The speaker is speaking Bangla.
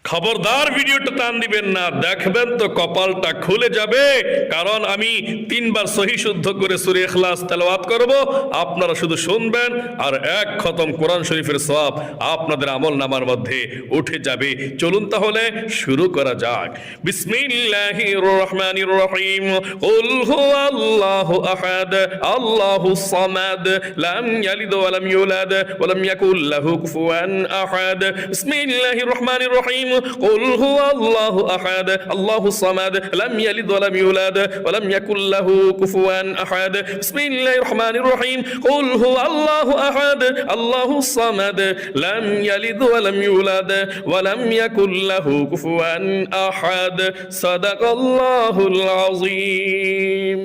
খবরদার ভিডিওটা টান দিবেন না, দেখবেন তো কপালটা খুলে যাবে। কারণ আমি 3বার সহি শুদ্ধ করে সূরা ইখলাস তেলাওয়াত করব, আপনারা শুধু শুনবেন আর এক খতম কোরআন শরীফের সওয়াব আপনাদের আমলনামার মধ্যে উঠে যাবে। চলুন তাহলে শুরু করা যাক। বিসমিল্লাহির রহমানির রহিম। কুল হুয়াল্লাহু আহাদ আল্লাহুস সামাদ লাম ইয়ালিদ ওয়া লাম ইউলাদ ওয়া লাম ইয়াকুল লাহু কুফুয়ান আহাদ। বিসমিল্লাহির রহমানির রহিম। قل هو الله أحد الله الصمد لم يلد ولم يولد ولم يكن له كفوا أحد. بسم الله الرحمن الرحيم. قل هو الله أحد الله الصمد لم يلد ولم يولد ولم يكن له كفوا أحد. صدق الله العظيم.